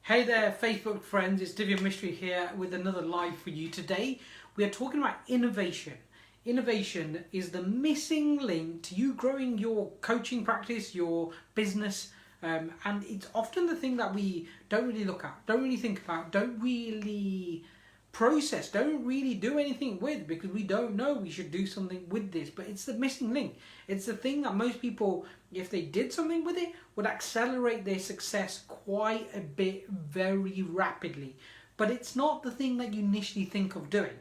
Hey there, Facebook friends, it's Divya Mistry here with another live for you. Today we are talking about innovation. Innovation is the missing link to you growing your coaching practice, your business, and it's often the thing that we don't really look at, don't really think about, don't really process, don't really do anything with, because we don't know we should do something with this. But it's the missing link. It's the thing that most people, if they did something with it, would accelerate their success quite a bit very rapidly. But it's not the thing that you initially think of doing.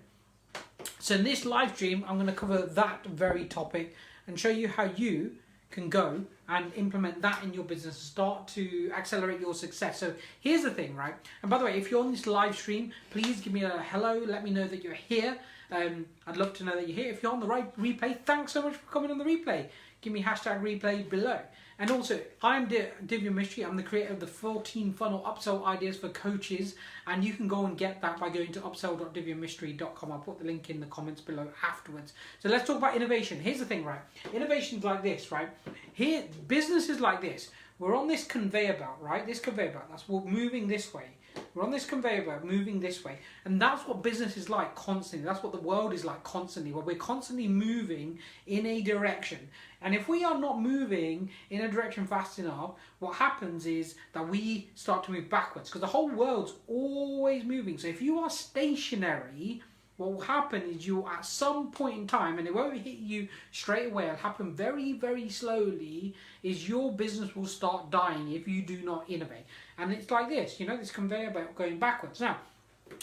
So in this live stream, I'm going to cover that very topic and show you how you can go and implement that in your business, start to accelerate your success. So here's the thing, right? And by the way, if you're on this live stream, please give me a hello, let me know that you're here. I'd love to know that you're here. If you're on the right replay, thanks so much for coming on the replay. Give me hashtag replay below. And also, I'm Divya Mistry. I'm the creator of the 14 Funnel Upsell Ideas for Coaches. And you can go and get that by going to upsell.divyamistry.com. I'll put the link in the comments below afterwards. So let's talk about innovation. Here's the thing, right? Innovation's like this, right? Here, business is like this. We're on this conveyor belt, right? This conveyor belt, that's what moving this way. We're on this conveyor belt moving this way. And that's what business is like constantly. That's what the world is like constantly, where we're constantly moving in a direction. And if we are not moving in a direction fast enough, what happens is that we start to move backwards, because the whole world's always moving. So if you are stationary, what will happen is you, at some point in time, and it won't hit you straight away, it'll happen very, very slowly, is your business will start dying if you do not innovate. And it's like this, you know, this conveyor belt going backwards. Now,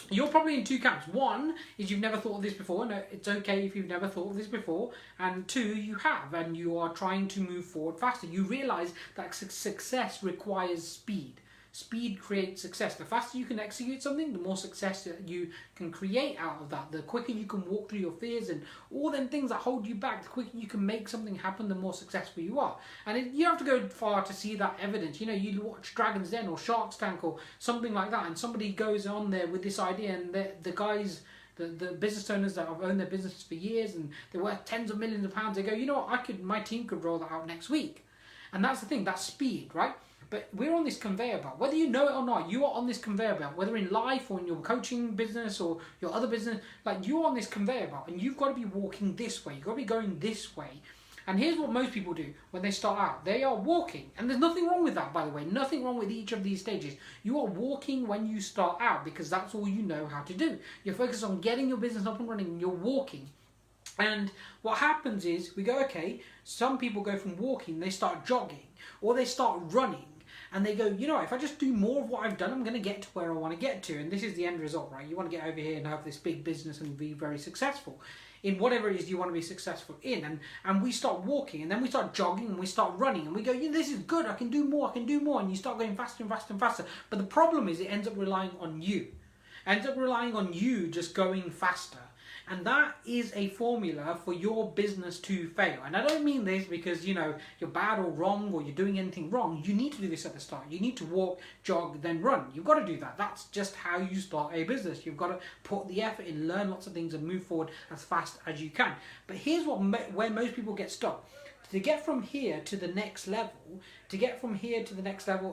you're probably in two camps. One is you've never thought of this before. No, it's okay if you've never thought of this before. And two, you have, and you are trying to move forward faster. You realize that success requires speed. Speed creates success. The faster you can execute something, the more success that you can create out of that. The quicker you can walk through your fears and all them things that hold you back, the quicker you can make something happen, the more successful you are. And you don't have to go far to see that evidence. You know, you watch Dragon's Den or Shark's Tank or something like that, and somebody goes on there with this idea, and the guys, the business owners that have owned their businesses for years and they're worth tens of millions of pounds, they go, you know what, my team could roll that out next week. And that's the thing, that's speed, right? But we're on this conveyor belt. Whether you know it or not, you are on this conveyor belt. Whether in life or in your coaching business or your other business, like, you're on this conveyor belt, and you've got to be walking this way. You've got to be going this way. And here's what most people do when they start out. They are walking. And there's nothing wrong with that, by the way. Nothing wrong with each of these stages. You are walking when you start out, because that's all you know how to do. You're focused on getting your business up and running, and you're walking. And what happens is, we go, okay, some people go from walking, they start jogging, or they start running. And they go, you know, if I just do more of what I've done, I'm going to get to where I want to get to. And this is the end result, right? You want to get over here and have this big business and be very successful in whatever it is you want to be successful in. And we start walking, and then we start jogging, and we start running, and we go, yeah, this is good, I can do more, and you start going faster and faster and faster. But the problem is, it ends up relying on you. It ends up relying on you just going faster. And that is a formula for your business to fail. And I don't mean this because, you know, you're bad or wrong or you're doing anything wrong. You need to do this at the start. You need to walk, jog, then run. You've got to do that. That's just how you start a business. You've got to put the effort in, learn lots of things, and move forward as fast as you can. But here's where most people get stuck. To get from here to the next level,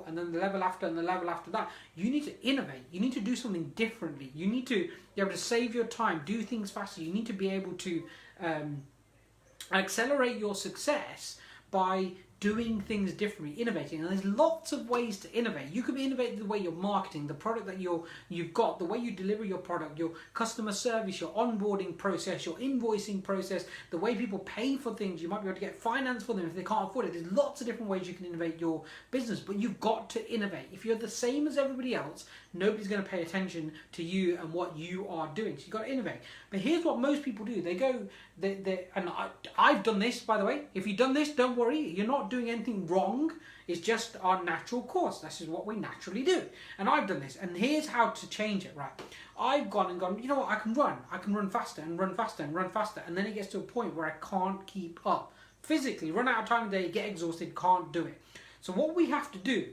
and then the level after and the level after that, you need to innovate. You need to do something differently. You need to be able to save your time, do things faster. You need to be able to accelerate your success by doing things differently, innovating. And there's lots of ways to innovate. You could be innovating the way you're marketing, the product that you've got, the way you deliver your product, your customer service, your onboarding process, your invoicing process, the way people pay for things. You might be able to get finance for them if they can't afford it. There's lots of different ways you can innovate your business, but you've got to innovate. If you're the same as everybody else, nobody's going to pay attention to you and what you are doing. So you've got to innovate. But here's what most people do. They go, and I've done this, by the way. If you've done this, don't worry. You're not doing anything wrong. It's just our natural course. This is what we naturally do. And I've done this. And here's how to change it, right? I've gone, you know what, I can run faster and run faster and run faster. And then it gets to a point where I can't keep up. Physically, run out of time of day, get exhausted, can't do it. So what we have to do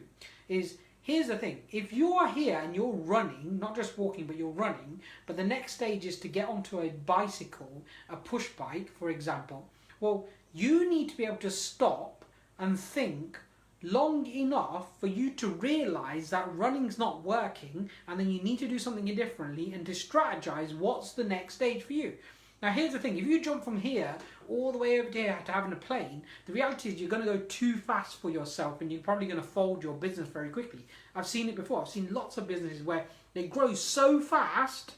is, here's the thing. If you are here and you're running, not just walking, but you're running, but the next stage is to get onto a bicycle, a push bike, for example, well, you need to be able to stop and think, long enough for you to realize that running's not working, and then you need to do something differently and to strategize what's the next stage for you. Now here's the thing, if you jump from here all the way over here to having a plane, the reality is you're going to go too fast for yourself and you're probably going to fold your business very quickly. I've seen it before. I've seen lots of businesses where they grow so fast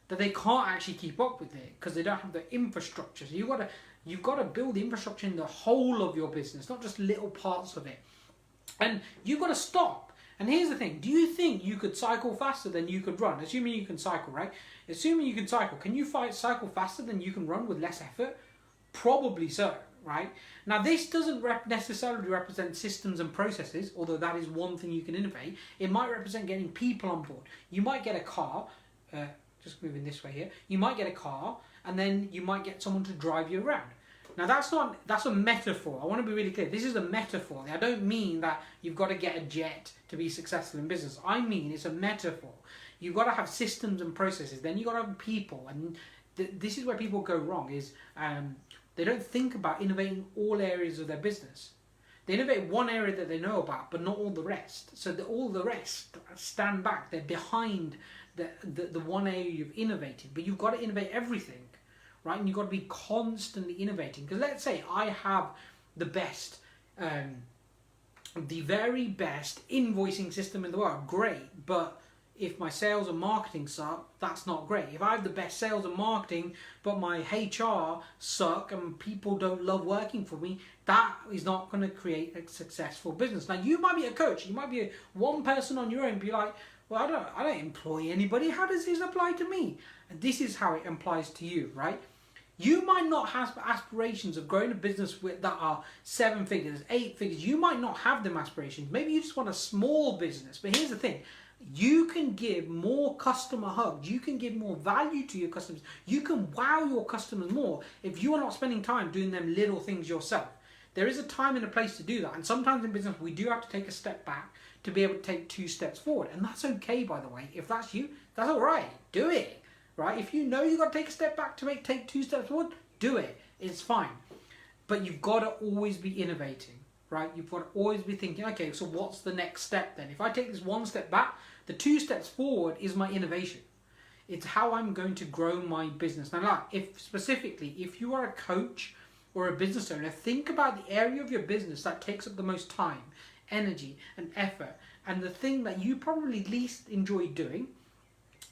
that they can't actually keep up with it because they don't have the infrastructure. So you've got to build the infrastructure in the whole of your business, not just little parts of it. And you've got to stop. And here's the thing, do you think you could cycle faster than you could run? Assuming you can cycle, right? Assuming you can cycle, can you cycle faster than you can run with less effort? Probably so, right? Now this doesn't necessarily represent systems and processes, although that is one thing you can innovate. It might represent getting people on board. You might get a car, just moving this way here, you might get a car and then you might get someone to drive you around. Now that's a metaphor. I want to be really clear. This is a metaphor. I don't mean that you've got to get a jet to be successful in business. I mean it's a metaphor. You've got to have systems and processes. Then you've got to have people. And this is where people go wrong, is they don't think about innovating all areas of their business. They innovate one area that they know about, but not all the rest. So all the rest stand back. They're behind the one area you've innovated. But you've got to innovate everything. Right, and you've got to be constantly innovating. Because let's say I have the best, the very best invoicing system in the world. Great, but if my sales and marketing suck, that's not great. If I have the best sales and marketing, but my HR suck and people don't love working for me, that is not going to create a successful business. Now, you might be a coach. You might be one person on your own. Be like, well, I don't employ anybody. How does this apply to me? And this is how it applies to you, right? You might not have aspirations of growing a business that are 7 figures, 8 figures. You might not have them aspirations. Maybe you just want a small business. But here's the thing. You can give more customer hugs. You can give more value to your customers. You can wow your customers more if you are not spending time doing them little things yourself. There is a time and a place to do that. And sometimes in business, we do have to take a step back to be able to take 2 steps forward. And that's okay, by the way. If that's you, that's all right. Do it. Right? If you know you've got to take a step back to take 2 steps forward, do it. It's fine. But you've got to always be innovating, right? You've got to always be thinking, okay, so what's the next step then? If I take this 1 step back, the 2 steps forward is my innovation. It's how I'm going to grow my business. Now, if you are a coach or a business owner, think about the area of your business that takes up the most time, energy, and effort, and the thing that you probably least enjoy doing.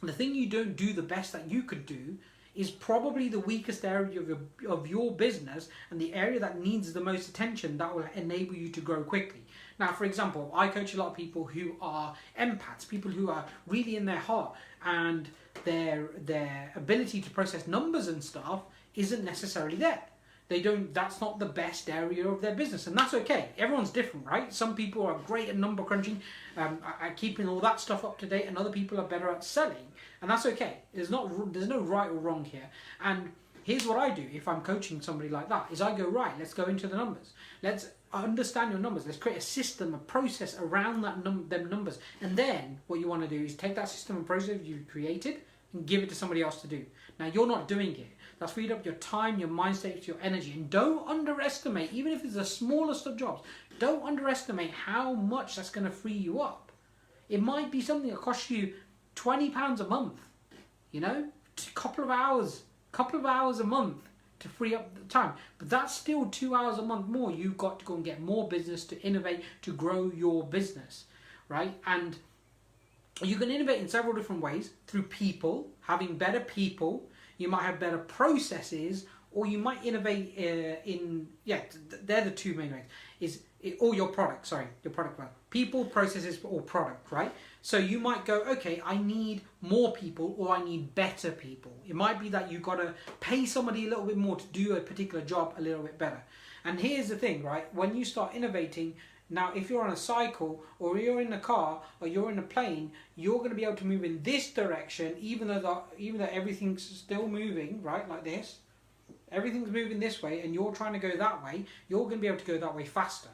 The thing you don't do the best that you could do is probably the weakest area of your business and the area that needs the most attention that will enable you to grow quickly. Now, for example, I coach a lot of people who are empaths, people who are really in their heart, and their ability to process numbers and stuff isn't necessarily there. That's not the best area of their business, and that's okay. Everyone's different, right? Some people are great at number crunching, at keeping all that stuff up to date, and other people are better at selling, and that's okay. There's no right or wrong here. And here's what I do if I'm coaching somebody like that, is I go, right, let's go into the numbers. Let's understand your numbers. Let's create a system, a process around them numbers. And then what you want to do is take that system and process you've created and give it to somebody else to do. Now, you're not doing it. That's freed up your time, your mind state, your energy. And don't underestimate, even if it's the smallest of jobs, don't underestimate how much that's going to free you up. It might be something that costs you £20 a month, a couple of hours a month to free up the time. But that's still 2 hours a month more. You've got to go and get more business to innovate, to grow your business, right? And you can innovate in several different ways, through people, having better people. You might have better processes, or you might innovate they're the 2 main ways. Or your product, people, processes, or product, right? So you might go, okay, I need more people, or I need better people. It might be that you've got to pay somebody a little bit more to do a particular job a little bit better. And here's the thing, right? When you start innovating, now if you're on a cycle, or you're in a car, or you're in a plane, you're going to be able to move in this direction, even though everything's still moving, right, like this. Everything's moving this way, and you're trying to go that way. You're going to be able to go that way faster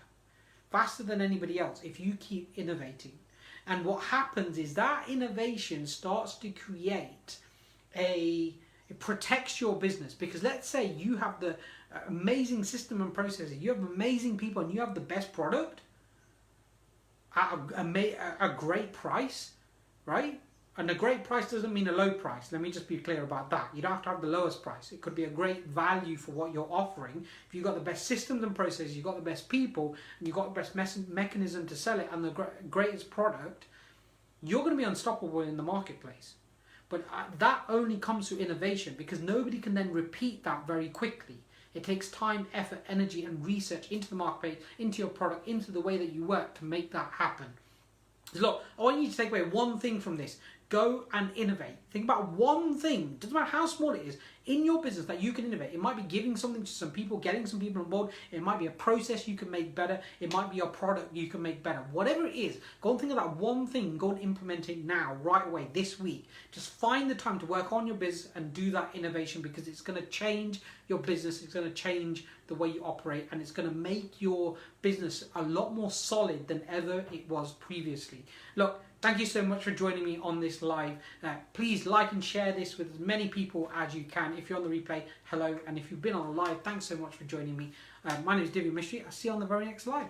than anybody else if you keep innovating. And what happens is that innovation starts to create it protects your business. Because let's say you have the amazing system and processes, you have amazing people, and you have the best product, at a great price, right? And a great price doesn't mean a low price. Let me just be clear about that. You don't have to have the lowest price. It could be a great value for what you're offering. If you've got the best systems and processes, you've got the best people, and you've got the best mechanism to sell it, and the greatest product, you're going to be unstoppable in the marketplace. But that only comes through innovation, because nobody can then repeat that very quickly. It takes time, effort, energy, and research into the marketplace, into your product, into the way that you work to make that happen. So look, I want you to take away one thing from this. Go and innovate. Think about one thing, doesn't matter how small it is, in your business that you can innovate. It might be giving something to some people, getting some people on board. It might be a process you can make better. It might be a product you can make better. Whatever it is, go and think of that one thing. Go and implement it now, right away, this week. Just find the time to work on your business and do that innovation, because it's going to change your business. It's going to change the way you operate, and it's going to make your business a lot more solid than ever it was previously. Look, thank you so much for joining me on this live. Please like and share this with as many people as you can. If you're on the replay, hello. And if you've been on the live, thanks so much for joining me. My name is Divya Mistry. I'll see you on the very next live.